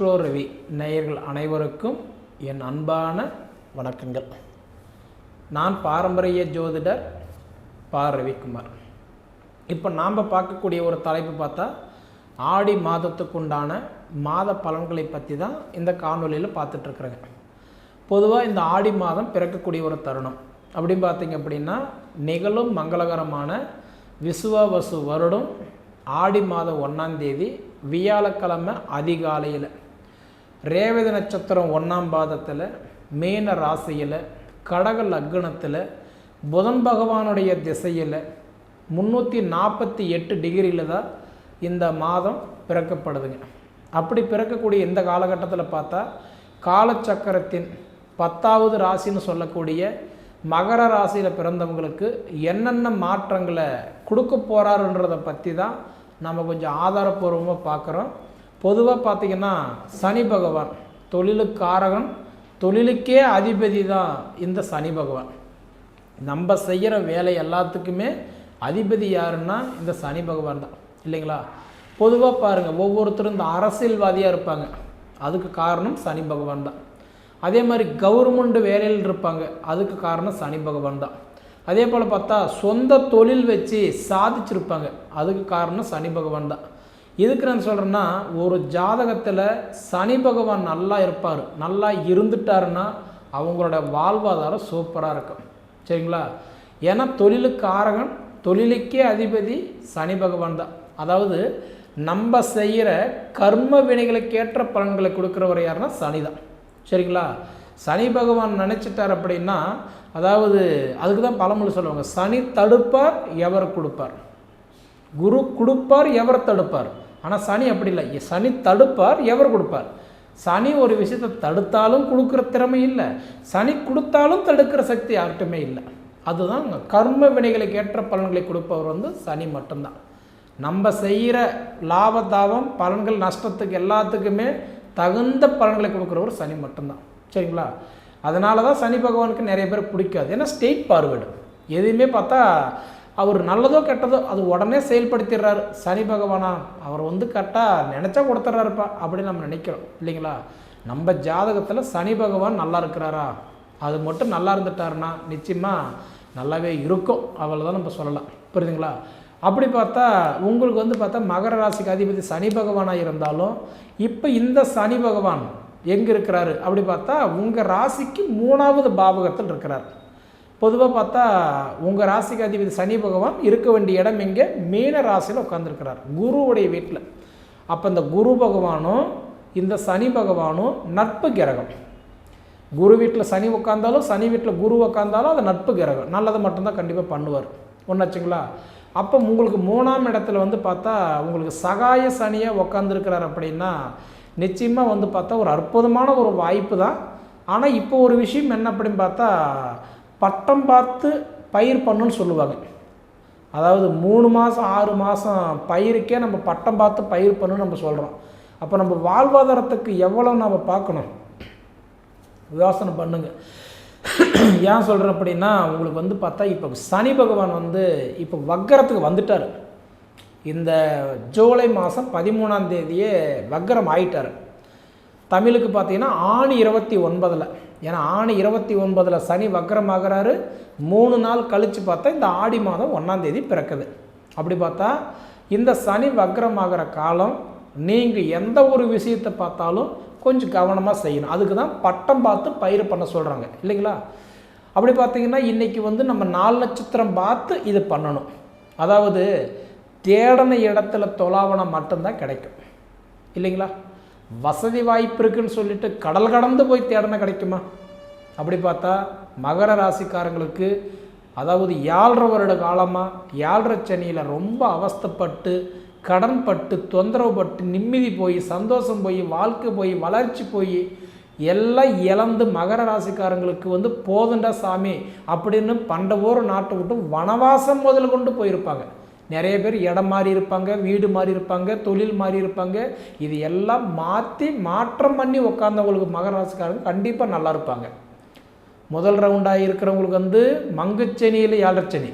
ரவி நேயர்கள் அனைவருக்கும் என் அன்பான வணக்கங்கள். நான் பாரம்பரிய ஜோதிடர் ரவிக்குமார். இப்போ நாம் பார்க்கக்கூடிய ஒரு தலைப்பு பார்த்தா ஆடி மாதத்துக்குண்டான மாத பலன்களை பற்றி தான் இந்த காணொலியில் பார்த்துட்ருக்குறேங்க. பொதுவாக இந்த ஆடி மாதம் பிறக்கக்கூடிய ஒரு தருணம் அப்படின்னு பார்த்திங்க அப்படின்னா நிகழும் மங்களகரமான விசுவாவசு வருடம் ஆடி மாதம் 1ஆம் தேதி வியாழக்கிழமை அதிகாலையில் ரேவதி நட்சத்திரம் 1ஆம் பாதத்தில் மீன ராசியில் கடக லக்னத்தில் புதன் பகவானுடைய திசையில் 348 டிகிரியில் தான் இந்த மாதம் பிறக்கப்படுதுங்க. அப்படி பிறக்கக்கூடிய இந்த காலகட்டத்தில் பார்த்தா காலச்சக்கரத்தின் 10வது ராசின்னு சொல்லக்கூடிய மகர ராசியில் பிறந்தவங்களுக்கு என்னென்ன மாற்றங்களை கொடுக்க போகிறாருன்றதை பற்றி தான் நம்ம கொஞ்சம் ஆதாரப்பூர்வமாக பார்க்குறோம். பொதுவாக பார்த்திங்கன்னா சனி பகவான் தொழிலுக்காரகன், தொழிலுக்கே அதிபதி தான் இந்த சனி பகவான். நம்ம செய்கிற வேலை எல்லாத்துக்குமே அதிபதி யாருன்னா இந்த சனி பகவான் தான், இல்லைங்களா? பொதுவாக பாருங்கள், ஒவ்வொருத்தரும் இந்த அரசியல்வாதியாக இருப்பாங்க, அதுக்கு காரணம் சனி பகவான் தான். அதே மாதிரி கவர்மெண்ட் வேலையில் இருப்பாங்க, அதுக்கு காரணம் சனி பகவான் தான். அதே போல் பார்த்தா சொந்த தொழில் வச்சு சாதிச்சிருப்பாங்க, அதுக்கு காரணம் சனி பகவான் தான். இதுக்கு நான் சொல்கிறேன்னா, ஒரு ஜாதகத்தில் சனி பகவான் நல்லா இருப்பார், நல்லா இருந்துட்டாருன்னா அவங்களோட வாழ்வாதாரம் சூப்பராக இருக்கும், சரிங்களா? ஏன்னா தொழிலுக்காரகன், தொழிலுக்கே அதிபதி சனி பகவான் தான். அதாவது நம்ம செய்கிற கர்ம வினைகளுக்கேற்ற பலன்களை கொடுக்குறவர் யாருன்னா சனி தான், சரிங்களா? சனி பகவான் நினச்சிட்டார் அப்படின்னா, அதாவது அதுக்கு தான் பழமொழி சொல்லுவாங்க, சனி தடுப்பார் எவர் கொடுப்பார், குரு கொடுப்பார் எவர் தடுப்பார். ஆனால் சனி அப்படி இல்லை, சனி தடுப்பார் எவர் கொடுப்பார். சனி ஒரு விஷயத்தை தடுத்தாலும் கொடுக்குற திறமை இல்லை, சனி கொடுத்தாலும் தடுக்கிற சக்தி யார்கிட்டுமே இல்லை. அதுதான் கர்ம வினைகளுக்கு ஏற்ற பலன்களை கொடுப்பவர் வந்து சனி மட்டும்தான். நம்ம செய்கிற லாபதாபம் பலன்கள் நஷ்டத்துக்கு எல்லாத்துக்குமே தகுந்த பலன்களை கொடுக்குறவர் சனி மட்டும்தான், சரிங்களா? அதனால தான் சனி பகவானுக்கு நிறைய பேர் பிடிக்காது. ஏன்னா ஸ்டேட் ஃபார்வேர்டு, எதுவுமே பார்த்தா அவர் நல்லதோ கெட்டதோ அது உடனே செயல்படுத்திடுறாரு. சனி பகவானா அவர் வந்து கரெக்டாக நினச்சா கொடுத்துட்றாருப்பா அப்படின்னு நம்ம நினைக்கிறோம், இல்லைங்களா? நம்ம ஜாதகத்தில் சனி பகவான் நல்லா இருக்கிறாரா, அது மட்டும் நல்லா இருந்துட்டாருன்னா நிச்சயமாக நல்லாவே இருக்கும், அவ்வளோதான் நம்ம சொல்லலாம், புரியுதுங்களா? அப்படி பார்த்தா உங்களுக்கு வந்து பார்த்தா மகர ராசிக்கு அதிபதி சனி பகவானாக இருந்தாலும் இப்போ இந்த சனி பகவான் எங்கே இருக்கிறாரு அப்படி பார்த்தா உங்கள் ராசிக்கு 3வது பாவகத்தில் இருக்கிறார். பொதுவாக பார்த்தா உங்கள் ராசிக்கு அதிபதி சனி பகவான் இருக்க வேண்டிய இடம் எங்கே, மீன ராசியில் உட்காந்துருக்கிறார், குருவுடைய வீட்டில். அப்போ இந்த குரு பகவானும் இந்த சனி பகவானும் நட்பு கிரகம். குரு வீட்டில் சனி உட்காந்தாலும் சனி வீட்டில் குரு உட்காந்தாலும் அது நட்பு கிரகம், நல்லதை மட்டும்தான் கண்டிப்பாக பண்ணுவார், ஒன்றாச்சுங்களா? அப்போ உங்களுக்கு 3ஆம் இடத்துல வந்து பார்த்தா உங்களுக்கு சகாய சனியாக உட்காந்துருக்கிறார் அப்படின்னா நிச்சயமாக வந்து பார்த்தா ஒரு அற்புதமான ஒரு வாய்ப்பு தான். ஆனால் இப்போ ஒரு விஷயம் என்ன அப்படின்னு பார்த்தா பட்டம் பார்த்து பயிர் பண்ணுன்னு சொல்லுவாங்க. அதாவது 3 மாதம் 6 மாதம் பயிருக்கே நம்ம பட்டம் பார்த்து பயிர் பண்ணுன்னு நம்ம சொல்கிறோம். அப்போ நம்ம வாழ்வாதாரத்துக்கு எவ்வளோ நம்ம பார்க்கணும், யோசனை பண்ணுங்க. ஏன் சொல்கிறேன் அப்படின்னா உங்களுக்கு வந்து பார்த்தா இப்போ சனி பகவான் வந்து இப்போ வக்கரத்துக்கு வந்துட்டார். இந்த ஜூலை மாதம் 13ஆம் தேதியே வக்கரம் ஆயிட்டார். தமிழுக்கு பார்த்தீங்கன்னா ஆணி 29, ஏன்னா ஆணி 29 சனி வக்கரம் ஆகிறாரு. 3 நாள் கழித்து பார்த்தா இந்த ஆடி மாதம் 1ஆம் தேதி பிறக்குது. அப்படி பார்த்தா இந்த சனி வக்கரம் ஆகிற காலம் நீங்கள் எந்த ஒரு விஷயத்தை பார்த்தாலும் கொஞ்சம் கவனமாக செய்யணும். அதுக்கு தான் பட்டம் பார்த்து பயிர் பண்ண சொல்கிறாங்க, இல்லைங்களா? அப்படி பார்த்தீங்கன்னா இன்றைக்கி வந்து நம்ம 4 நட்சத்திரம் பார்த்து இது பண்ணணும். அதாவது தேடன இடத்துல தொலாவனை மட்டும்தான் கிடைக்கும், இல்லைங்களா? வசதி வாய்ப்பு இருக்குன்னு சொல்லிட்டு கடல் கடந்து போய் தேடனை கிடைக்குமா? அப்படி பார்த்தா மகர ராசிக்காரங்களுக்கு அதாவது 7.5 வருட காலமாக 7.5 சனியில் ரொம்ப அவஸ்தைப்பட்டு கடன் பட்டு தொந்தரவு பட்டு நிம்மதி போய் சந்தோஷம் போய் வாழ்க்கை போய் வளர்ச்சி போய் எல்லாம் இழந்து மகர ராசிக்காரங்களுக்கு வந்து போதுண்டா சாமி அப்படின்னு பண்டவோர் நாட்டை விட்டு வனவாசம் முதல் கொண்டு போயிருப்பாங்க. நிறைய பேர் இடம் மாறி இருப்பாங்க, வீடு மாறி இருப்பாங்க, தொழில் மாறி இருப்பாங்க. இது எல்லாம் மாற்றம் பண்ணி உட்காந்தவங்களுக்கு மகர ராசிக்காரங்க கண்டிப்பாக நல்லா இருப்பாங்க. முதல் ரவுண்டாக இருக்கிறவங்களுக்கு வந்து மங்குச்சனியில் 7.5 சனி,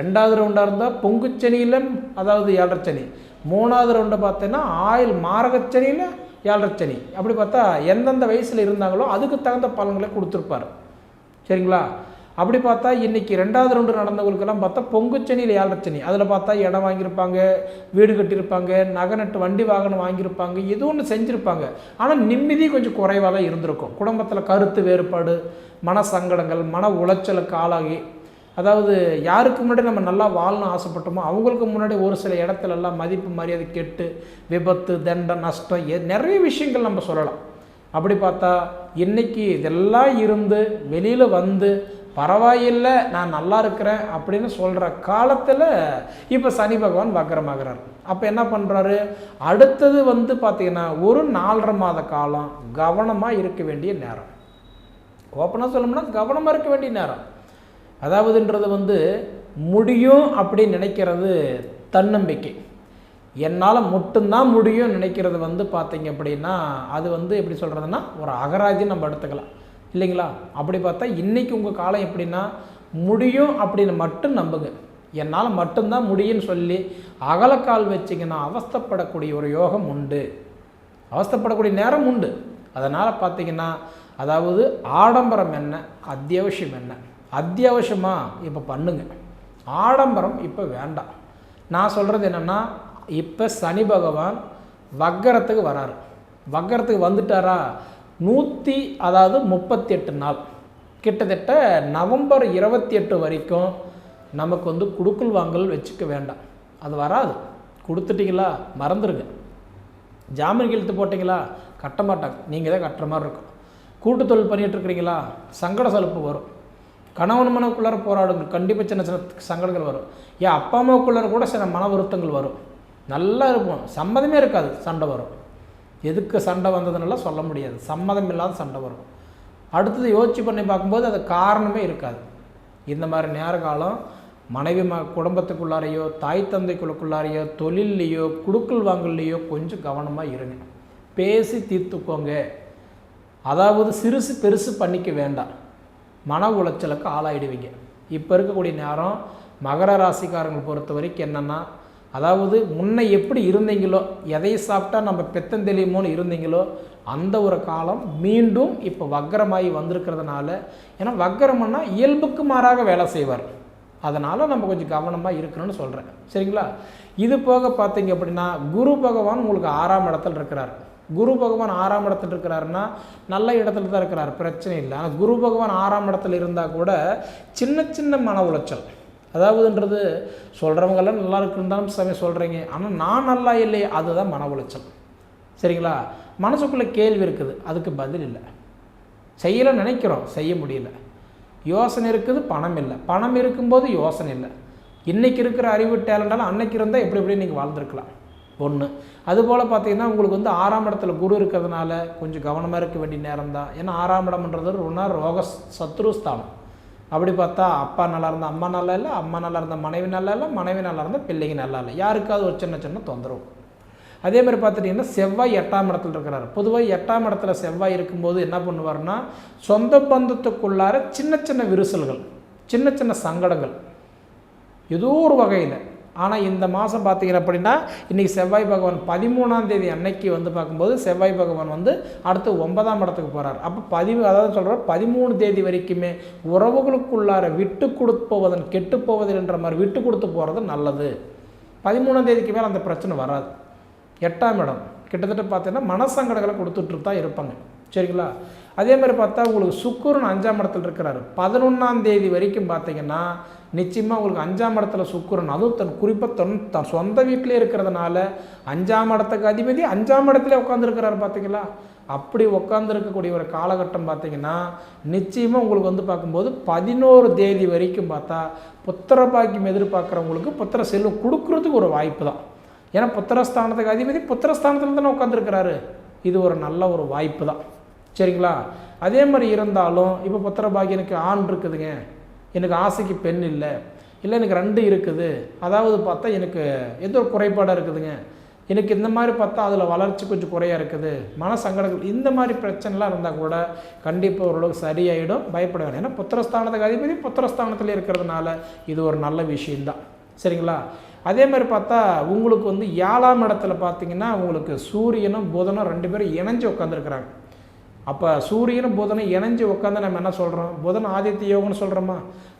2வது ரவுண்டாக இருந்தால் பொங்குச்சனியில் அதாவது 7.5 சனி, 3வது ரவுண்டை பார்த்தீங்கன்னா ஆயில் மாரகச்சனியில் ஏழரை சனி. அப்படி பார்த்தா எந்தெந்த வயசில் இருந்தாங்களோ அதுக்கு தகுந்த பலன்களை கொடுத்துருப்பார். சரிங்களா? அப்படி பார்த்தா இன்றைக்கி 2வது ரவுண்டு நடந்தவங்களுக்கெல்லாம் பார்த்தா பொங்குச்சனியில் ஏழரை சனி. அதில் பார்த்தா இடம் வாங்கியிருப்பாங்க, வீடு கட்டியிருப்பாங்க, நகை நட்டு வண்டி வாகனம் வாங்கியிருப்பாங்க, ஏதோ ஒன்று செஞ்சுருப்பாங்க. ஆனால் நிம்மதி கொஞ்சம் குறைவாக தான் இருந்திருக்கும். குடும்பத்தில் கருத்து வேறுபாடு, மன சங்கடங்கள், மன உளைச்சலுக்கு ஆளாகி, அதாவது யாருக்கு முன்னாடி நம்ம நல்லா வாழணும் ஆசைப்பட்டோமோ அவங்களுக்கு முன்னாடி ஒரு சில இடத்துலலாம் மதிப்பு மரியாதை கெட்டு விபத்து, தண்டம், நஷ்டம், நிறைய விஷயங்கள் நம்ம சொல்லலாம். அப்படி பார்த்தா இன்றைக்கி இதெல்லாம் இருந்து வெளியில் வந்து பரவாயில்லை நான் நல்லா இருக்கிறேன் அப்படின்னு சொல்கிற காலத்தில் இப்போ சனி பகவான் வக்கரமாகிறார். அப்போ என்ன பண்ணுறாரு, அடுத்தது வந்து பார்த்திங்கன்னா ஒரு 4.5 மாத காலம் கவனமாக இருக்க வேண்டிய நேரம். ஓப்பனாக சொல்லணும்னா கவனமாக இருக்க வேண்டிய நேரம். அதாவதுன்றது வந்து முடியும் அப்படின்னு நினைக்கிறது தன்னம்பிக்கை. என்னால் மட்டும்தான் முடியும் நினைக்கிறது வந்து பார்த்திங்க அப்படின்னா அது வந்து எப்படி சொல்கிறதுனா ஒரு அகராஜின்னு நம்ம எடுத்துக்கலாம் இல்லைங்களா? அப்படி பார்த்தா இன்றைக்கி உங்கள் காலம் எப்படின்னா முடியும் அப்படின்னு மட்டும் நம்புங்க. என்னால் மட்டும்தான் முடியும்னு சொல்லி அகலக்கால் வச்சிங்கன்னா அவஸ்தைப்படக்கூடிய ஒரு யோகம் உண்டு, அவஸ்தைப்படக்கூடிய நேரம் உண்டு. அதனால் பார்த்திங்கன்னா அதாவது ஆடம்பரம் என்ன, அத்தியாவசியம் என்ன, அத்தியாவசியமாக இப்போ பண்ணுங்க, ஆடம்பரம் இப்போ வேண்டாம். நான் சொல்கிறது என்னென்னா இப்போ சனி பகவான் வக்கரத்துக்கு வராரு. வக்கரத்துக்கு வந்துட்டாரா 38 நாள் கிட்டத்தட்ட நவம்பர் 28 வரைக்கும் நமக்கு வந்து குடுக்கல் வாங்கல் வச்சுக்க வேண்டாம். அது வராது. கொடுத்துட்டிங்களா மறந்துடுங்க. ஜாமீன் கையெழுத்து போட்டிங்களா கட்ட மாட்டாங்க, நீங்கள் தான் கட்டுற மாதிரி இருக்கும். கூட்டு தொழில் பண்ணிகிட்ருக்கிறீங்களா சங்கட சலுப்பு வரும். கணவன் மனவுக்குள்ளார போராடுங்க, கண்டிப்பாக சின்ன சின்ன சங்கடங்கள் வரும். ஏன் அப்பா அம்மாவுக்குள்ளார கூட சில மன வருத்தங்கள் வரும். நல்லா இருப்போம், சம்மதமே இருக்காது, சண்டை வரும். எதுக்கு சண்டை வந்ததுனால சொல்ல முடியாது, சம்மதம் இல்லாத சண்டை வரும். அடுத்தது யோசிச்சு பண்ணி பார்க்கும்போது அது காரணமே இருக்காது. இந்த மாதிரி நேர காலம் மனைவி குடும்பத்துக்குள்ளாரையோ தாய் தந்தைக்குள்ளாரையோ தொழில்லையோ குடுக்கல் வாங்கல்லையோ கொஞ்சம் கவனமாக இருங்க, பேசி தீர்த்துக்கோங்க. அதாவது சிறுசு பெருசு பண்ணிக்க வேண்டாம், மன உளைச்சலுக்கு ஆளாயிடுவீங்க. இப்போ இருக்கக்கூடிய நேரம் மகர ராசிக்காரங்களை பொறுத்த வரைக்கும் என்னென்னா, அதாவது முன்ன எப்படி இருந்தீங்களோ, எதை சாப்பிட்டா நம்ம பெத்தந்தெளியுமோன்னு இருந்தீங்களோ அந்த ஒரு காலம் மீண்டும் இப்போ வக்கரமாகி வந்திருக்கிறதுனால, ஏன்னா வக்கரம்னா இயல்புக்கு மாறாக வேலை செய்வார். அதனால் நம்ம கொஞ்சம் கவனமாக இருக்கணும்னு சொல்கிறேன். சரிங்களா? இது போக பார்த்தீங்க அப்படின்னா குரு பகவான் உங்களுக்கு 6ஆம் இடத்துல இருக்கிறார். குரு பகவான் 6ஆம் இடத்துல இருக்கிறாருன்னா நல்ல இடத்துல தான் இருக்கிறார், பிரச்சனை இல்லை. ஆனால் குரு பகவான் 6ஆம் இடத்துல இருந்தால் கூட சின்ன சின்ன மன உளைச்சல், அதாவதுன்றது சொல்கிறவங்கெல்லாம் நல்லா இருக்குன்னு சமயம் சொல்கிறீங்க, ஆனால் நான் நல்லா இல்லையே, அதுதான் மன உளைச்சல். சரிங்களா? மனசுக்குள்ளே கேள்வி இருக்குது, அதுக்கு பதில் இல்லை. செய்யலை நினைக்கிறோம், செய்ய முடியல. யோசனை இருக்குது, பணம் இல்லை. பணம் இருக்கும்போது யோசனை இல்லை. இன்றைக்கி இருக்கிற அறிவு டேலண்டாலும் அன்னைக்கு இருந்தால் எப்படி எப்படி நீங்கள் வாழ்ந்துருக்கலாம் ஒன்று. அதுபோல் பார்த்தீங்கன்னா உங்களுக்கு வந்து 6ஆம் இடத்துல குரு இருக்கிறதுனால கொஞ்சம் கவனமாக இருக்க வேண்டிய நேரம் தான். ஏன்னா 6ஆம் இடம்ன்றது ரோக சத்ருஸ்தானம். அப்படி பார்த்தா அப்பா நல்லா இருந்தால் அம்மா நல்லா இல்லை, அம்மா நல்லா இருந்தால் மனைவி நல்லா இல்லை, மனைவி நல்லா இருந்தால் பிள்ளைங்க நல்லா இல்லை, யாருக்காவது ஒரு சின்ன சின்ன தொந்தரவு. அதே மாதிரி பார்த்துட்டிங்கன்னா செவ்வாய் 8ஆம் இடத்துல இருக்கிறார். பொதுவாக 8ஆம் இடத்துல செவ்வாய் இருக்கும்போது என்ன பண்ணுவார்னா சொந்த பந்தத்துக்குள்ளார சின்ன சின்ன விரிசல்கள், சின்ன சின்ன சங்கடங்கள் ஏதோ ஒரு வகையில். ஆனால் இந்த மாதம் பார்த்தீங்க அப்படின்னா இன்றைக்கி செவ்வாய் பகவான் 13ஆம் தேதி அன்னைக்கு வந்து பார்க்கும்போது செவ்வாய் பகவான் வந்து அடுத்து 9ஆம் இடத்துக்கு போகிறார். அப்போ அதாவது சொல்கிறார் 13 தேதி வரைக்குமே உறவுகளுக்குள்ளார விட்டு கொடுப்போவதன் கெட்டு போவதில்ன்ற மாதிரி விட்டு கொடுத்து போகிறது நல்லது. 13ஆம் தேதிக்கு மேலே அந்த பிரச்சனை வராது. 8ஆம் இடம் கிட்டத்தட்ட பார்த்தீங்கன்னா மனசங்கடங்களை கொடுத்துட்டு தான் இருப்பாங்க. சரிங்களா? அதே மாதிரி பார்த்தா உங்களுக்கு சுக்கிரன் 5ஆம் இடத்துல இருக்கிறாரு. 11ஆம் தேதி வரைக்கும் பார்த்தீங்கன்னா நிச்சயமாக உங்களுக்கு 5ஆம் இடத்துல சுக்கிரன், அதுவும் குறிப்பாக தன் சொந்த வீட்டிலே இருக்கிறதுனால 5ஆம் இடத்துக்கு அதிபதி 5ஆம் இடத்துல உட்காந்துருக்கிறாரு. பார்த்தீங்களா? அப்படி உட்காந்துருக்கக்கூடிய ஒரு காலகட்டம் பார்த்தீங்கன்னா நிச்சயமாக உங்களுக்கு வந்து பார்க்கும்போது 11 தேதி வரைக்கும் பார்த்தா புத்திர பாக்கியம் எதிர்பார்க்குறவங்களுக்கு புத்திர செல்வம் கொடுக்குறதுக்கு ஒரு வாய்ப்பு தான். ஏன்னா புத்திரஸ்தானத்துக்கு அதிபதி புத்திரஸ்தானத்தில் தானே உட்காந்துருக்கிறாரு. இது ஒரு நல்ல ஒரு வாய்ப்பு தான். சரிங்களா? அதே மாதிரி இருந்தாலும் இப்போ புத்திர பாக்கியம் எனக்கு ஆண் இருக்குதுங்க, எனக்கு ஆசைக்கு பெண் இல்லை, இல்லை எனக்கு 2 இருக்குது, அதாவது பார்த்தா எனக்கு ஏதோ ஒரு குறைபாடாக இருக்குதுங்க, எனக்கு இந்த மாதிரி பார்த்தா அதில் வளர்ச்சி கொஞ்சம் குறையாக இருக்குது, மன சங்கடங்கள், இந்த மாதிரி பிரச்சனைலாம் இருந்தால் கூட கண்டிப்பாக ஓரளவுக்கு சரியாயிடும், பயப்பட வேண்டாம். ஏன்னா புத்திரஸ்தானத்துக்கு அதிபதி புத்திரஸ்தானத்தில் இருக்கிறதுனால இது ஒரு நல்ல விஷயந்தான். சரிங்களா? அதே மாதிரி பார்த்தா உங்களுக்கு வந்து 7ஆம் இடத்துல பார்த்தீங்கன்னா உங்களுக்கு சூரியனும் புதனும் 2 பேரும் இணைஞ்சு உட்காந்துருக்குறாங்க. அப்போ சூரியனும் புதனும் இணைஞ்சு உட்காந்து நம்ம என்ன சொல்கிறோம், புதன் ஆதித்ய யோகம்னு சொல்கிறோமா.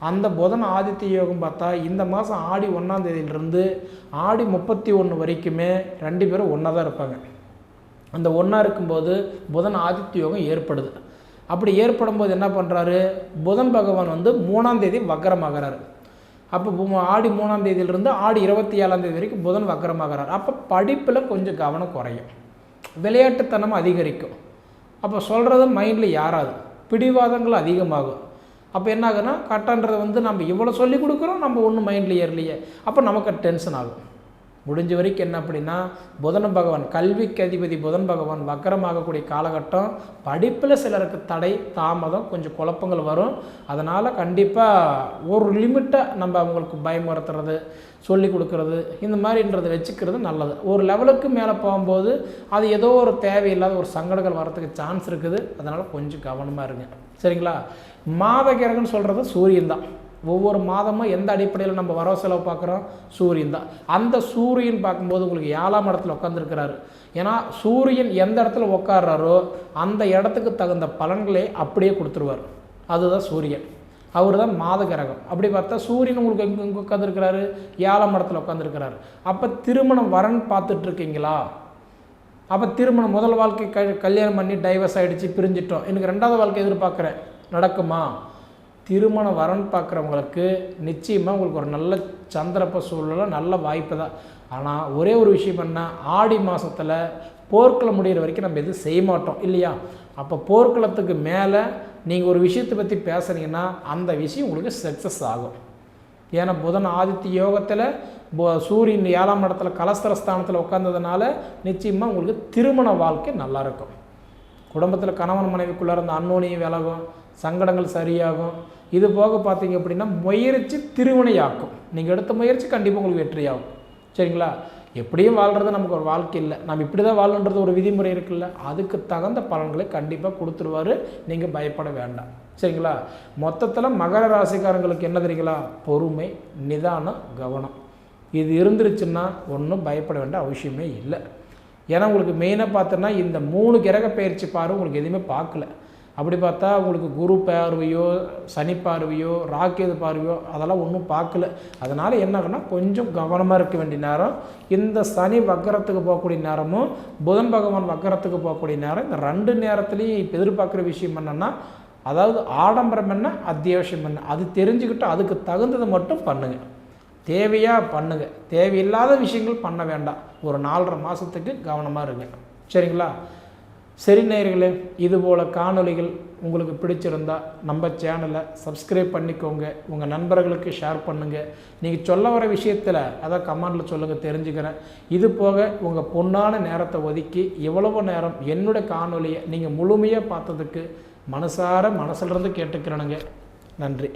அந்த புதன் ஆதித்ய யோகம் பார்த்தா இந்த மாதம் ஆடி 1ஆம் தேதியிலிருந்து ஆடி 31 வரைக்குமே 2 பேரும் ஒன்றா தான் இருப்பாங்க. அந்த ஒன்றா இருக்கும்போது புதன் ஆதித்ய யோகம் ஏற்படுது. அப்படி ஏற்படும் போது என்ன பண்ணுறாரு, புதன் பகவான் வந்து 3ஆம் தேதி வக்கரமாகிறாரு. அப்போ ஆடி 3ஆம் தேதியிலிருந்து ஆடி 27ஆம் தேதி வரைக்கும் புதன் வக்கரமாகிறார். அப்போ படிப்பில் கொஞ்சம் கவனம் குறையும், விளையாட்டுத்தனம் அதிகரிக்கும். அப்போ சொல்கிறது மைண்டில் யாராது, பிடிவாதங்கள் அதிகமாகும். அப்போ என்ன ஆகுதுன்னா கட்டன்றதை வந்து நம்ம இவ்வளோ சொல்லி கொடுக்குறோம், நம்ம ஒன்றும் மைண்டில் ஏறலையே, அப்போ நமக்கு டென்ஷன் ஆகும். முடிஞ்ச வரைக்கும் என்ன அப்படின்னா புதன் பகவான் கல்விக்கு அதிபதி புதன் பகவான் வக்கரமாகக்கூடிய காலகட்டம் படிப்பில் சிலருக்கு தடை தாமதம் கொஞ்சம் குழப்பங்கள் வரும். அதனால் கண்டிப்பாக ஒரு லிமிட்டை நம்ம அவங்களுக்கு பயமுறுத்துறது சொல்லி கொடுக்கறது இந்த மாதிரின்றதை வச்சுக்கிறது நல்லது. ஒரு லெவலுக்கு மேலே போகும்போது அது ஏதோ ஒரு தேவையில்லாத ஒரு சங்கடங்கள் வரத்துக்கு சான்ஸ் இருக்குது. அதனால் கொஞ்சம் கவனமாக இருங்க, சரிங்களா. மாத கிரகம்னு சொல்கிறது சூரியன் தான். ஒவ்வொரு மாதமும் எந்த அடிப்படையில் நம்ம வரவு செலவு பார்க்குறோம், சூரியன் தான். அந்த சூரியன் பார்க்கும்போது உங்களுக்கு 7ஆம் இடத்துல உட்காந்துருக்கிறாரு. ஏன்னா சூரியன் எந்த இடத்துல உட்கார்றாரோ அந்த இடத்துக்கு தகுந்த பலன்களை அப்படியே கொடுத்துருவார். அதுதான் சூரியன், அவர் தான் மாத கிரகம். அப்படி பார்த்தா சூரியன் உங்களுக்கு எங்கே உட்காந்துருக்கிறாரு, 7ஆம் இடத்துல உட்காந்துருக்கிறாரு. அப்போ திருமணம் வரன் பார்த்துட்ருக்கீங்களா, அப்போ திருமணம் முதல் வாழ்க்கை கல்யாணம் பண்ணி டைவர்ஸ் ஆகிடுச்சு, பிரிஞ்சிட்டோம், எனக்கு 2வது வாழ்க்கை எதிர்பார்க்குறேன், நடக்குமா? திருமண வரன் பார்க்குறவங்களுக்கு நிச்சயமாக உங்களுக்கு ஒரு நல்ல சந்திரப்ப சூழ்நிலை நல்ல வாய்ப்பு தான். ஆனால் ஒரே ஒரு விஷயம் பண்ணால் ஆடி மாதத்தில் போர்க்களம் முடிகிற வரைக்கும் நம்ம எதுவும் செய்ய மாட்டோம் இல்லையா. அப்போ போர்க்களத்துக்கு மேலே நீங்கள் ஒரு விஷயத்தை பற்றி பேசுனீங்கன்னா அந்த விஷயம் உங்களுக்கு சக்ஸஸ் ஆகும். ஏன்னா புதன் ஆதித்ய யோகத்தில் சூரியன் 7ஆம் இடத்துல கலஸ்தரஸ்தானத்தில் உட்கார்ந்ததுனால நிச்சயமாக உங்களுக்கு திருமண வாழ்க்கை நல்லாயிருக்கும். குடும்பத்தில் கணவன் மனைவிக்குள்ளே இருந்த அன்னோனியும் விலகும், சங்கடங்கள் சரியாகும். இது போக பார்த்தீங்க அப்படின்னா முயற்சி திருவினையாக்கும். நீங்கள் எடுத்த முயற்சி கண்டிப்பாக உங்களுக்கு வெற்றியாகும், சரிங்களா. எப்படியும் வாழ்கிறது நமக்கு ஒரு வாழ்க்கை இல்லை, நம்ம இப்படி தான் வாழணுன்றது ஒரு விதிமுறை இருக்குல்ல, அதுக்கு தகுந்த பலன்களை கண்டிப்பாக கொடுத்துருவார். நீங்கள் பயப்பட வேண்டாம், சரிங்களா. மொத்தத்தில் மகர ராசிக்காரங்களுக்கு என்ன தெரியுங்களா, பொறுமை, நிதானம், கவனம் இது இருந்துருச்சுன்னா ஒன்றும் பயப்பட வேண்டிய அவசியமே இல்லை. ஏன்னா உங்களுக்கு மெயினாக பார்த்தோன்னா இந்த 3 கிரக பயிற்சி பார்வை உங்களுக்கு எதுவுமே பார்க்கல. அப்படி பார்த்தா உங்களுக்கு குரு பார்வையோ சனி பார்வையோ ராக்கேது பார்வையோ அதெல்லாம் ஒன்றும் பார்க்கல. அதனால் என்ன ஆகுனா கொஞ்சம் கவனமாக இருக்க வேண்டிய நேரம். இந்த சனி வக்கரத்துக்கு போகக்கூடிய நேரமும் புதன் பகவான் வக்கரத்துக்கு போகக்கூடிய நேரம், இந்த 2 நேரத்துலையும் இப்போ எதிர்பார்க்குற விஷயம் என்னென்னா, அதாவது ஆடம்பரம் என்ன அத்தியாவசியம் என்ன அது தெரிஞ்சுக்கிட்டு அதுக்கு தகுந்ததை மட்டும் பண்ணுங்கள், தேவையாக பண்ணுங்கள், தேவையில்லாத விஷயங்கள் பண்ண வேண்டாம். ஒரு 4.5 மாதத்துக்கு கவனமாக இருங்க, சரிங்களா. சரி நேயர்களே, இதுபோல் காணொளிகள் உங்களுக்கு பிடிச்சிருந்தா நம்ம சேனலை சப்ஸ்கிரைப் பண்ணிக்கோங்க, உங்கள் நண்பர்களுக்கு ஷேர் பண்ணுங்கள். நீங்கள் சொல்ல வர விஷயத்தில் அதான் கமெண்டில் சொல்லுங்கள், தெரிஞ்சுக்கிறேன். இது போக உங்கள் பொன்னான நேரத்தை ஒதுக்கி எவ்வளவு நேரம் என்னுடைய காணொலியை நீங்கள் முழுமையாக பார்த்ததுக்கு மனசிலிருந்து கேட்டுக்கிறேனுங்க. நன்றி.